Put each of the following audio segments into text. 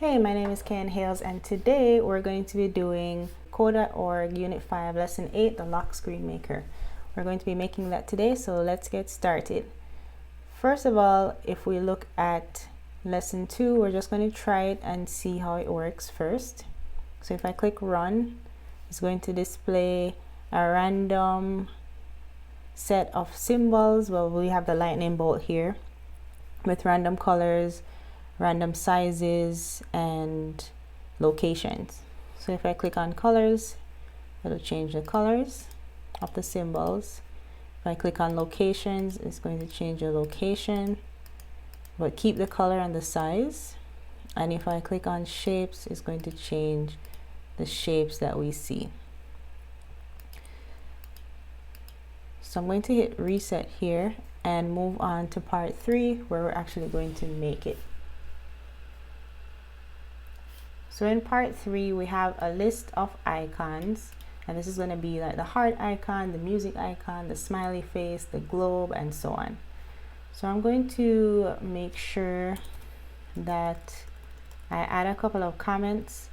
Hey, my name is Ken Hales, and today we're going to be doing Code.org Unit 5, Lesson 8, the Lock Screen Maker. We're going to be making that today, so let's get started. First of all, if we look at Lesson 2, we're just going to try it and see how it works first. So if I click Run, it's going to display a random set of symbols. Well, we have the lightning bolt here with random colors, random sizes, and locations. So if I click on colors, it'll change the colors of the symbols. If I click on locations, it's going to change the location, but keep the color and the size. And if I click on shapes, it's going to change the shapes that we see. So I'm going to hit reset here and move on to part 3, where we're actually going to make it. So in part 3, we have a list of icons, and this is going to be like the heart icon, the music icon, the smiley face, the globe, and so on. So I'm going to make sure that I add a couple of comments,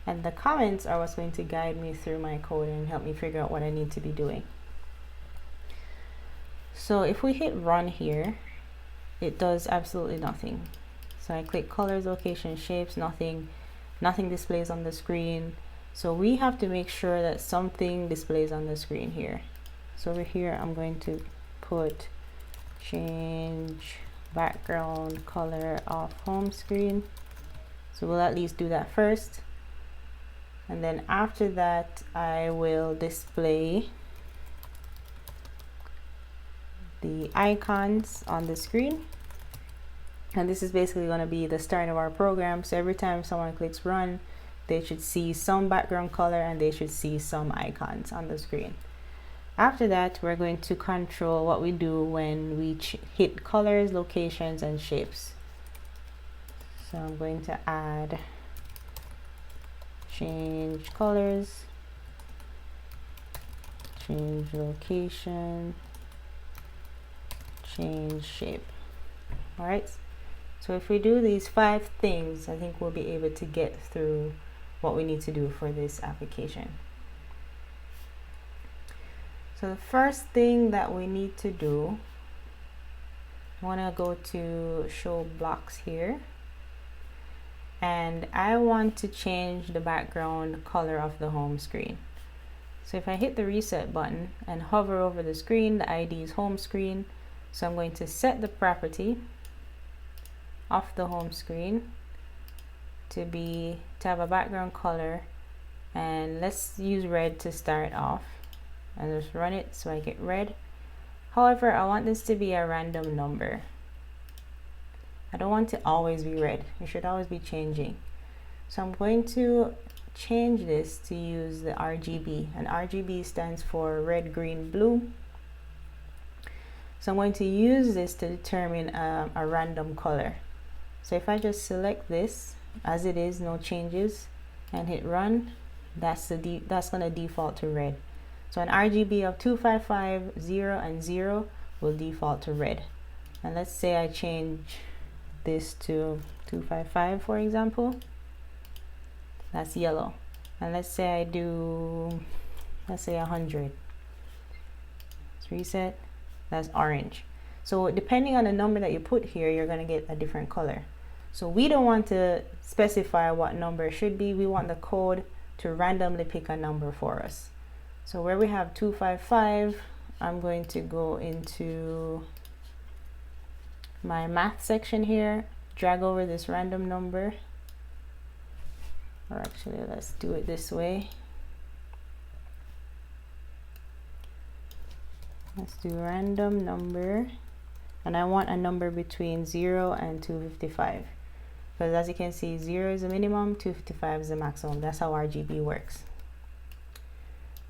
and the comments are what's going to guide me through my code and help me figure out what I need to be doing. So if we hit run here, it does absolutely nothing. So I click colors, location, shapes, nothing displays on the screen. So we have to make sure that something displays on the screen here. So over here, I'm going to put change background color of home screen. So we'll at least do that first. And then after that, I will display the icons on the screen. And this is basically going to be the start of our program. So every time someone clicks run, they should see some background color and they should see some icons on the screen. After that, we're going to control what we do when we hit colors, locations, and shapes. So I'm going to add change colors, change location, change shape. All right. So if we do these 5 things, I think we'll be able to get through what we need to do for this application. So the first thing that we need to do, I want to go to show blocks here, and I want to change the background color of the home screen. So if I hit the reset button and hover over the screen, the ID is home screen. So I'm going to set the property of the home screen to have a background color, and let's use red to start off, and just run it so I get red. However, I want this to be a random number. I don't want to always be red. It should always be changing. So I'm going to change this to use the RGB, and RGB stands for red, green, blue. So I'm going to use this to determine a random color. So if I just select this as it is, no changes, and hit run, that's going to default to red. So an RGB of 255, 0, and 0 will default to red. And let's say I change this to 255, for example. That's yellow. And let's say I do, let's say 100. Let's reset. That's orange. So depending on the number that you put here, you're going to get a different color. So we don't want to specify what number it should be. We want the code to randomly pick a number for us. So where we have 255, I'm going to go into my math section here, drag over this random number, or actually let's do it this way. Let's do random number, and I want a number between 0 and 255, because as you can see, 0 is the minimum, 255 is the maximum. That's how RGB works.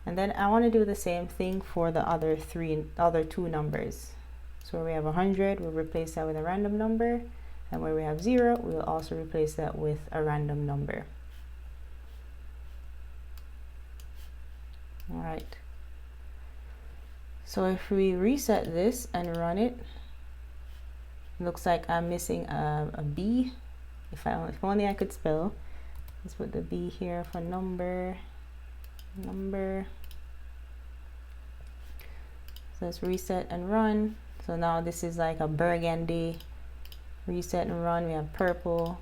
And then I want to do the same thing for the other 2 numbers. So where we have 100, we'll replace that with a random number, and where we have 0, we'll also replace that with a random number. All right. So if we reset this and run it, looks like I'm missing a B. If only I could spell. Let's put the B here for number. So let's reset and run. So now this is like a burgundy. Reset and run, we have purple.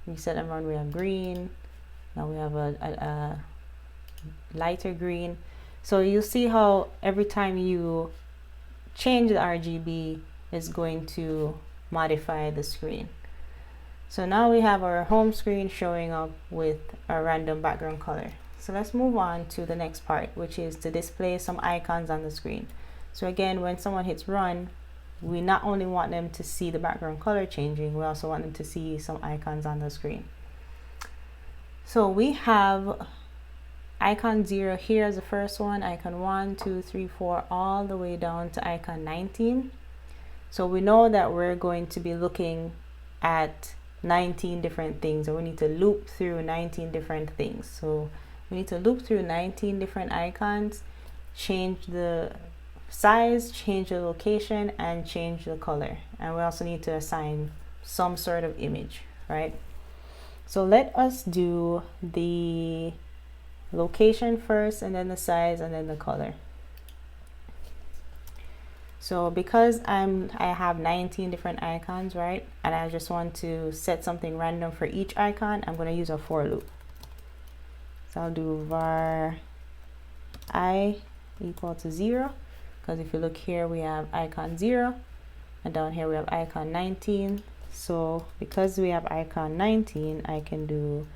Reset and run, we have green. Now we have a lighter green. So you see how every time you change the RGB, it's going to modify the screen. So now we have our home screen showing up with a random background color. So let's move on to the next part, which is to display some icons on the screen. So again, when someone hits run, we not only want them to see the background color changing, we also want them to see some icons on the screen. So we have icon 0 here as the first one, icon 1, 2, 3, 4, all the way down to icon 19. So we know that we're going to be looking at 19 different things, or we need to loop through 19 different things. So we need to loop through 19 different icons, change the size, change the location, and change the color. And we also need to assign some sort of image, right? So let us do the location first, and then the size, and then the color. So because I have 19 different icons, right, and I just want to set something random for each icon, I'm going to use a for loop. So I'll do var I equal to 0, because if you look here, we have icon 0, and down here we have icon 19. So because we have icon 19, I can do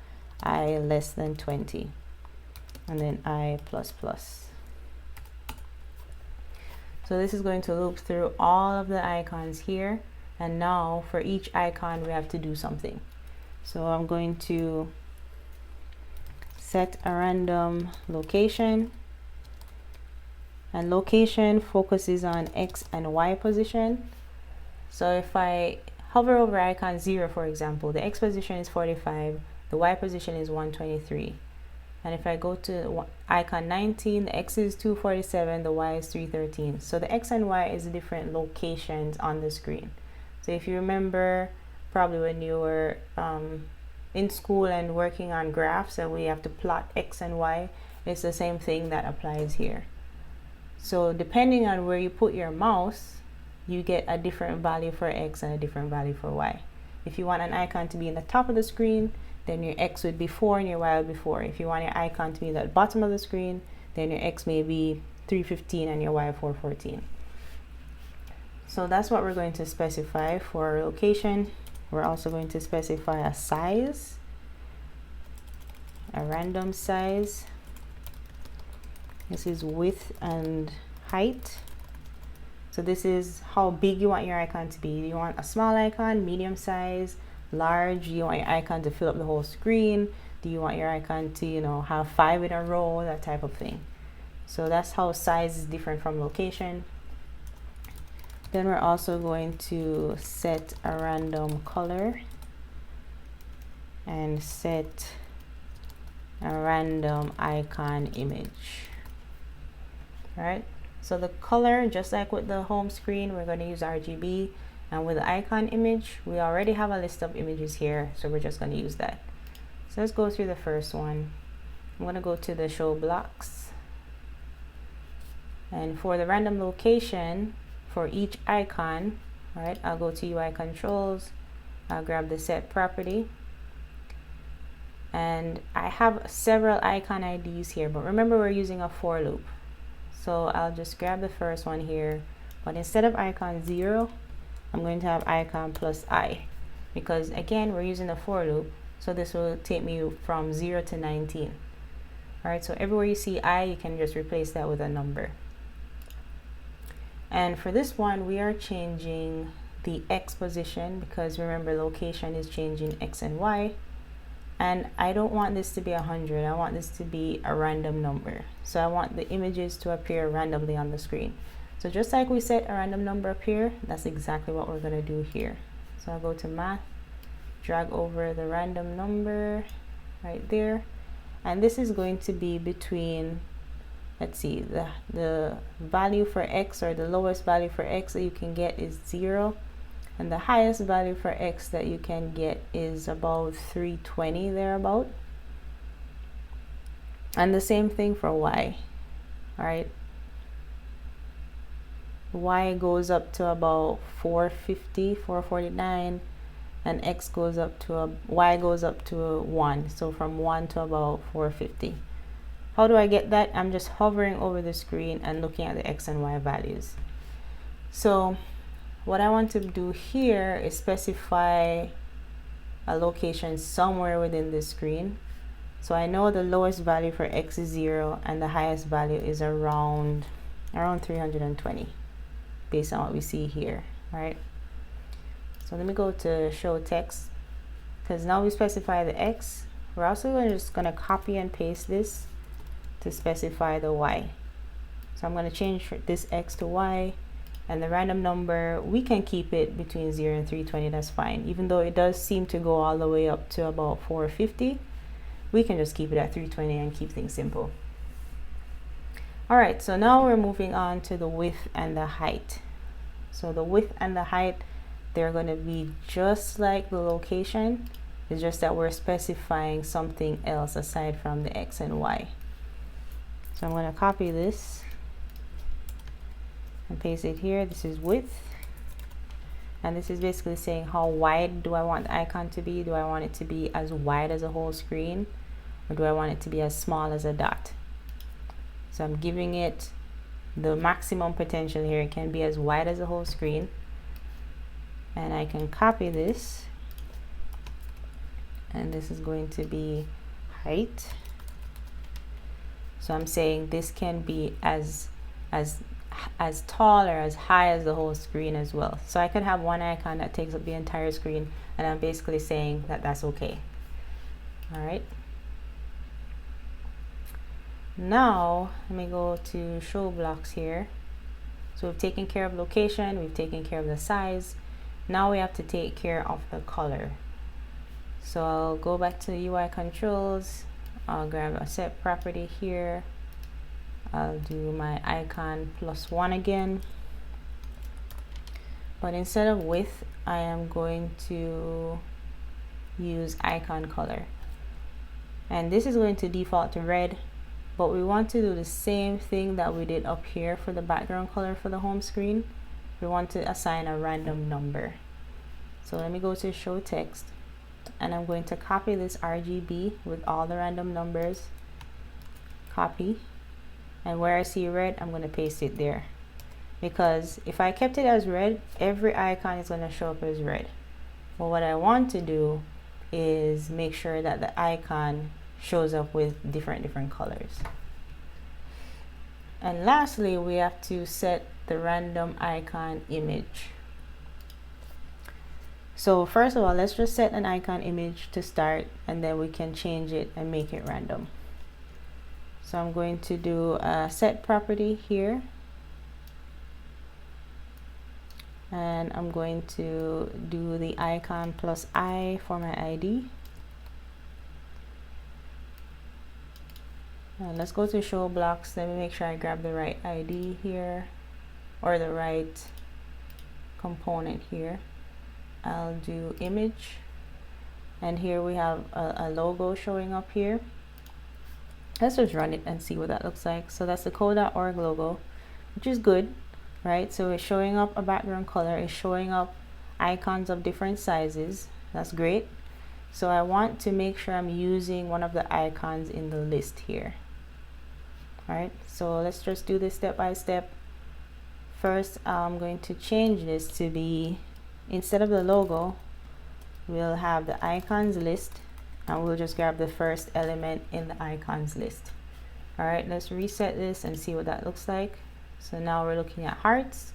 I less than 20, and then I plus plus. So this is going to loop through all of the icons here, and now for each icon we have to do something. So I'm going to set a random location, and location focuses on X and Y position. So if I hover over icon 0, for example, the X position is 45, the Y position is 123. And if I go to icon 19, the X is 247, the Y is 313. So the X and Y is different locations on the screen. So if you remember, probably when you were in school and working on graphs and we have to plot X and Y, it's the same thing that applies here. So depending on where you put your mouse, you get a different value for X and a different value for Y. If you want an icon to be in the top of the screen, then your X would be 4 and your Y would be 4. If you want your icon to be at the bottom of the screen, then your X may be 315 and your Y 414. So that's what we're going to specify for our location. We're also going to specify a size, a random size. This is width and height. So this is how big you want your icon to be. Do you want a small icon, medium size, large? Do you want your icon to fill up the whole screen? Do you want your icon to, you know, have 5 in a row, that type of thing? So that's how size is different from location. Then we're also going to set a random color and set a random icon image. All right, so the color, just like with the home screen, we're going to use RGB. And with the icon image, we already have a list of images here, so we're just going to use that. So let's go through the first one. I'm going to go to the show blocks. And for the random location, for each icon, all right, I'll go to UI controls. I'll grab the set property. And I have several icon IDs here, but remember we're using a for loop. So I'll just grab the first one here, but instead of icon 0, I'm going to have icon plus I, because again, we're using the for loop. So this will take me from 0 to 19. All right, so everywhere you see I, you can just replace that with a number. And for this one, we are changing the X position, because remember location is changing X and Y. And I don't want this to be 100. I want this to be a random number. So I want the images to appear randomly on the screen. So just like we set a random number up here, that's exactly what we're going to do here. So I'll go to math, drag over the random number right there. And this is going to be between, let's see, the value for X, or the lowest value for X that you can get is 0. and the highest value for X that you can get is about 320 thereabout. And the same thing for Y. All right, Y goes up to about 450, 449, and X goes up to Y goes up to 1. So from 1 to about 450. How do I get that? I'm just hovering over the screen and looking at the X and Y values. So what I want to do here is specify a location somewhere within the screen. So I know the lowest value for X is 0 and the highest value is around 320 based on what we see here, right? So let me go to show text, because now we specify the X. We're also just going to copy and paste this to specify the Y. So I'm going to change this X to Y, and the random number, we can keep it between 0 and 320, that's fine. Even though it does seem to go all the way up to about 450, we can just keep it at 320 and keep things simple. All right, so now we're moving on to the width and the height. So the width and the height, they're going to be just like the location. It's just that we're specifying something else aside from the X and Y. So I'm going to copy this and paste it here. This is width. And this is basically saying how wide do I want the icon to be? Do I want it to be as wide as a whole screen? Or do I want it to be as small as a dot? So I'm giving it the maximum potential here. It can be as wide as a whole screen. And I can copy this. And this is going to be height. So I'm saying this can be as tall or as high as the whole screen as well. So I could have one icon that takes up the entire screen, and I'm basically saying that that's okay. All right. Now let me go to show blocks here. So we've taken care of location, we've taken care of the size. Now we have to take care of the color. So I'll go back to UI controls. I'll grab a set property here. I'll do my icon +1 again. But instead of width, I am going to use icon color. And this is going to default to red. But we want to do the same thing that we did up here for the background color for the home screen. We want to assign a random number. So let me go to show text, and I'm going to copy this RGB with all the random numbers. Copy. And where I see red, I'm going to paste it there. Because if I kept it as red, every icon is going to show up as red. But what I want to do is make sure that the icon shows up with different colors. And lastly, we have to set the random icon image. So first of all, let's just set an icon image to start, and then we can change it and make it random. So I'm going to do a set property here, and I'm going to do the icon +I for my ID. And let's go to show blocks. Let me make sure I grab the right ID here, or the right component here. I'll do image, and here we have a logo showing up here. Let's just run it and see what that looks like. So that's the code.org logo, which is good, right? So it's showing up a background color, it's showing up icons of different sizes. That's great. So I want to make sure I'm using one of the icons in the list here. All right, so let's just do this step by step. First, I'm going to change this to be, instead of the logo, we'll have the icons list, and we'll just grab the first element in the icons list. All right, let's reset this and see what that looks like. So now we're looking at hearts,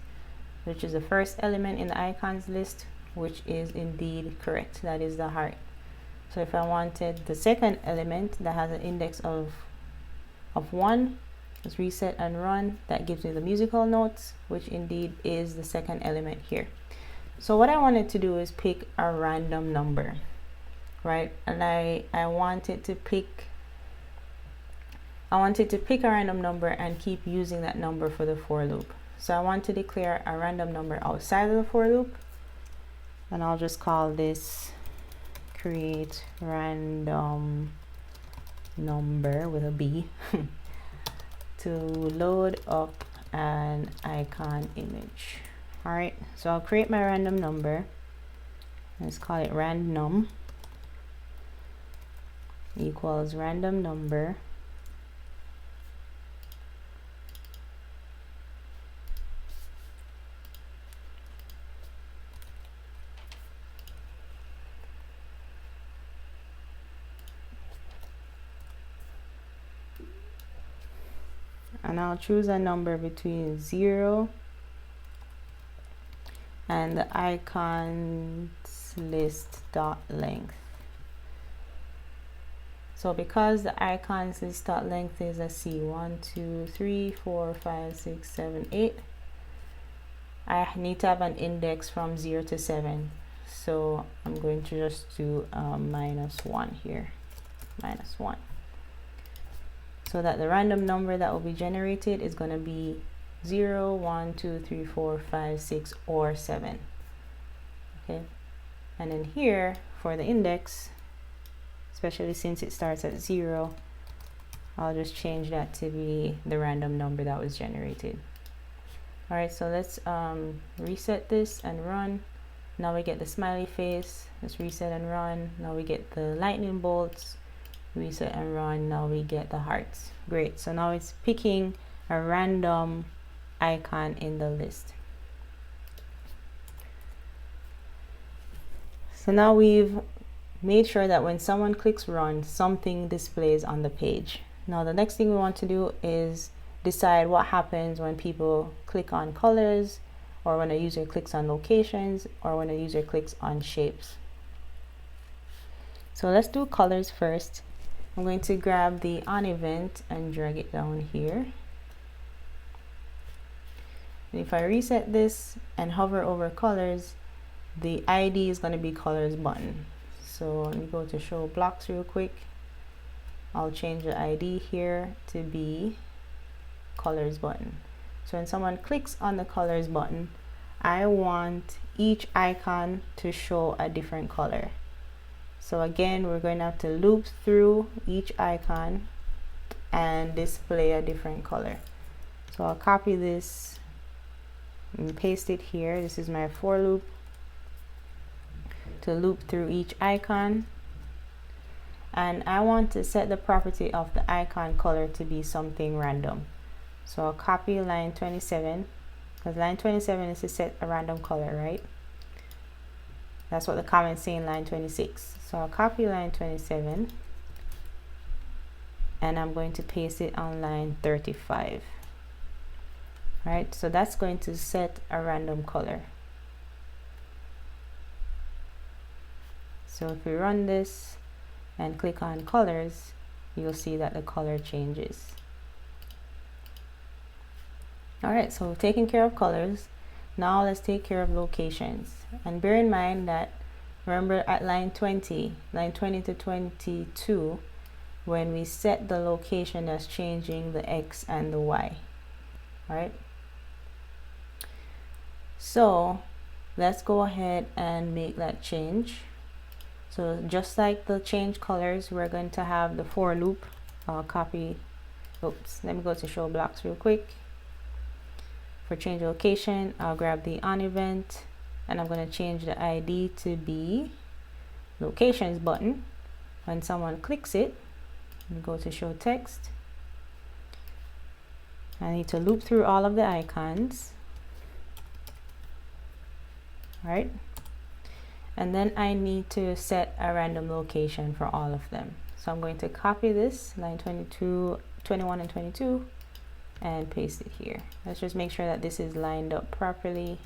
which is the first element in the icons list, which is indeed correct. That is the heart. So if I wanted the second element that has an index of 1, let's reset and run. That gives me the musical notes, which indeed is the second element here. So what I wanted to do is pick a random number, right? And I wanted to pick a random number and keep using that number for the for loop. So I want to declare a random number outside of the for loop, and I'll just call this create random number with a B to load up an icon image. All right, so I'll create my random number. Let's call it random equals random number and I'll choose a number between 0 and the icons list dot length. So because the icons list dot length is, let's see, 1 2 3 4 5 6 7 8, I need to have an index from 0 to 7. So I'm going to just do -1 here, -1, so that the random number that will be generated is going to be 0 1 2 3 4 5 6 or 7. Okay, and then here for the index, especially since it starts at 0, I'll just change that to be the random number that was generated. All right, so let's reset this and run. Now we get the smiley face. Let's reset and run. Now we get the lightning bolts. Reset and run. Now we get the hearts. Great, so now it's picking a random icon in the list. So now we've made sure that when someone clicks run, something displays on the page. Now the next thing we want to do is decide what happens when people click on colors, or when a user clicks on locations, or when a user clicks on shapes. So let's do colors first. I'm going to grab the on event and drag it down here. And if I reset this and hover over colors, the ID is going to be colors button. So let me go to show blocks real quick. I'll change the ID here to be colors button. So when someone clicks on the colors button, I want each icon to show a different color. So again, we're going to have to loop through each icon and display a different color. So I'll copy this and paste it here. This is my for loop to loop through each icon. And I want to set the property of the icon color to be something random. So I'll copy line 27, because line 27 is to set a random color, right? That's what the comment's saying, line 26. So I'll copy line 27 and I'm going to paste it on line 35. All right, so that's going to set a random color. So if we run this and click on colors, you'll see that the color changes. All right, so we've taken care of colors. Now let's take care of locations. And bear in mind that, remember at line 20 to 22, when we set the location, that's changing the X and the Y. All right. So let's go ahead and make that change. So just like the change colors, we're going to have the for loop. I'll copy, oops, let me go to show blocks real quick. For change location, I'll grab the on event and I'm going to change the ID to be locations button. When someone clicks it, and go to show text, I need to loop through all of the icons. All right. And then I need to set a random location for all of them. So I'm going to copy this, line 22, 21 and 22, and paste it here. Let's just make sure that this is lined up properly.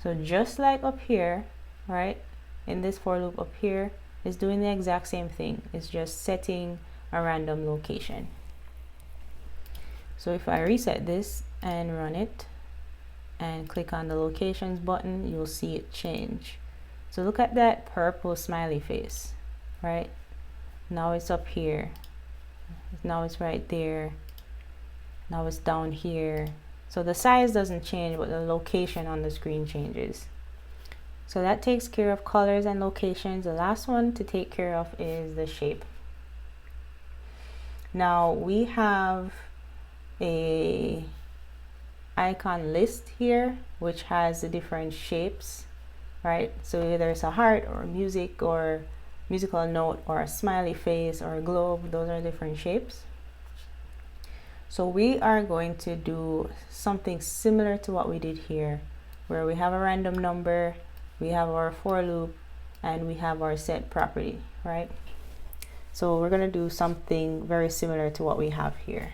So just like up here, right, in this for loop up here, is doing the exact same thing. It's just setting a random location. So if I reset this and run it and click on the locations button, you'll see it change. So look at that purple smiley face, right? Now it's up here. Now it's right there. Now it's down here. So the size doesn't change, but the location on the screen changes. So that takes care of colors and locations. The last one to take care of is the shape. Now we have a icon list here which has the different shapes, right? So either it's a heart or music or musical note or a smiley face or a globe. Those are different shapes. So we are going to do something similar to what we did here, where we have a random number, we have our for loop, and we have our set property, right? So we're going to do something very similar to what we have here.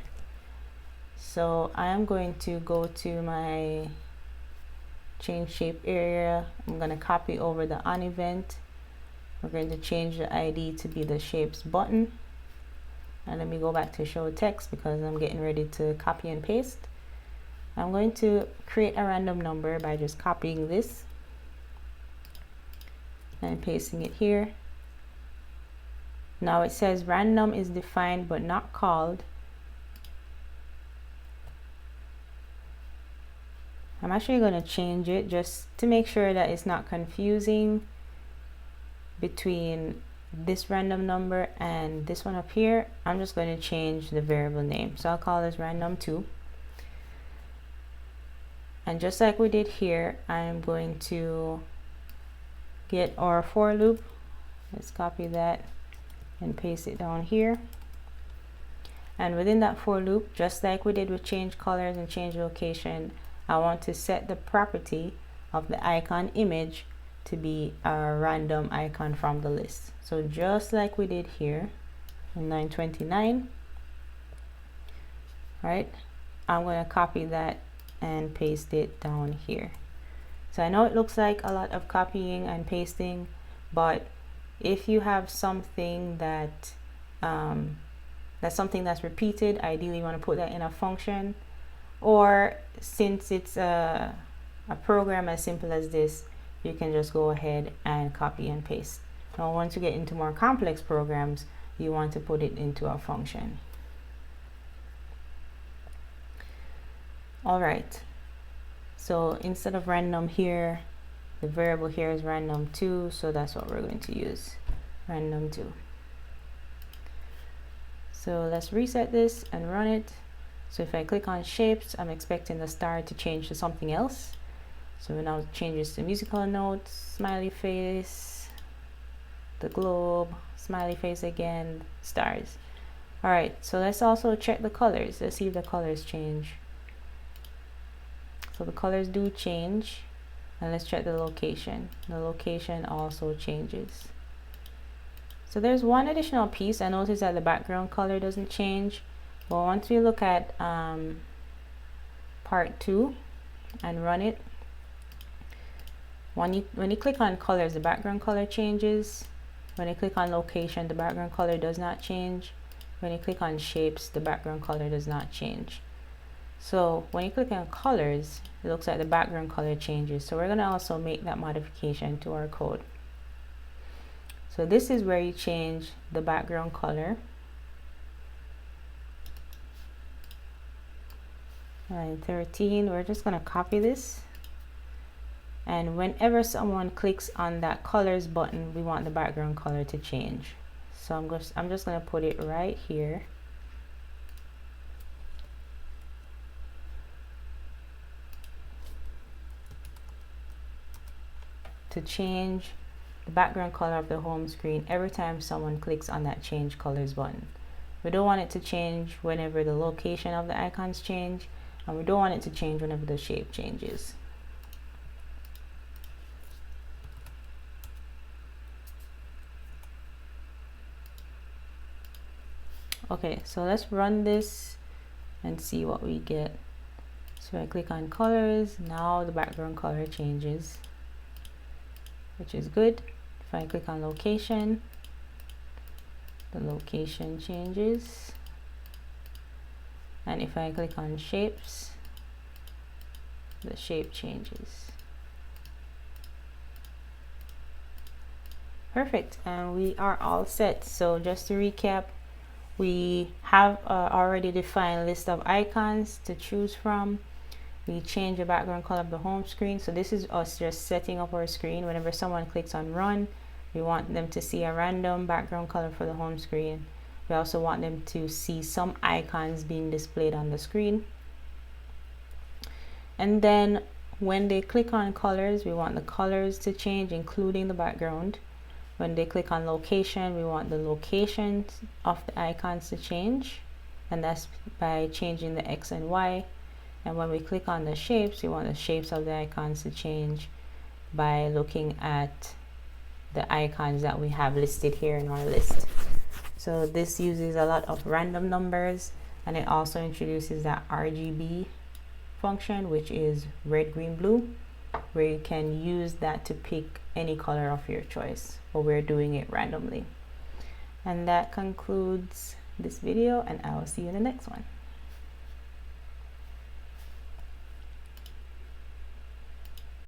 So I am going to go to my change shape area. I'm going to copy over the on event. We're going to change the ID to be the shapes button. And let me go back to show text because I'm getting ready to copy and paste. I'm going to create a random number by just copying this and pasting it here. Now it says random is defined but not called. I'm actually going to change it just to make sure that it's not confusing between this random number and this one up here. I'm just going to change the variable name. So I'll call this random2. And just like we did here, I'm going to get our for loop. Let's copy that and paste it down here. And within that for loop, just like we did with change colors and change location, I want to set the property of the icon image to be a random icon from the list. So just like we did here in 929, right? I'm going to copy that and paste it down here. So I know it looks like a lot of copying and pasting, but if you have something that that's repeated, ideally you want to put that in a function, or since it's a program as simple as this, you can just go ahead and copy and paste. Now once you get into more complex programs, you want to put it into a function. All right, so instead of random here, the variable here is random2, so that's what we're going to use, random2. So let's reset this and run it. So if I click on shapes, I'm expecting the star to change to something else. So now it changes to musical notes, smiley face, the globe, smiley face again, stars. All right, so let's also check the colors. Let's see if the colors change. So the colors do change. And let's check the location. The location also changes. So there's one additional piece. I noticed that the background color doesn't change. But once we look at part 2 and run it, when you click on colors, the background color changes. When you click on location, the background color does not change. When you click on shapes, the background color does not change. So when you click on colors, it looks like the background color changes. So we're going to also make that modification to our code. So this is where you change the background color. Line 13, we're just going to copy this. And whenever someone clicks on that colors button, we want the background color to change. So I'm just going to put it right here. To change the background color of the home screen every time someone clicks on that change colors button. We don't want it to change whenever the location of the icons change, and we don't want it to change whenever the shape changes. Okay, so let's run this and see what we get. So I click on colors, now the background color changes, which is good. If I click on location, the location changes. And if I click on shapes, the shape changes. Perfect, and we are all set. So just to recap, we have already defined list of icons to choose from. We change the background color of the home screen. So this is us just setting up our screen. Whenever someone clicks on run, we want them to see a random background color for the home screen. We also want them to see some icons being displayed on the screen. And then when they click on colors, we want the colors to change, including the background. When they click on location, we want the locations of the icons to change, and that's by changing the X and Y. And when we click on the shapes, we want the shapes of the icons to change by looking at the icons that we have listed here in our list. So this uses a lot of random numbers, and it also introduces that RGB function, which is red, green, blue, where you can use that to pick any color of your choice, but we're doing it randomly. And that concludes this video, and I will see you in the next one.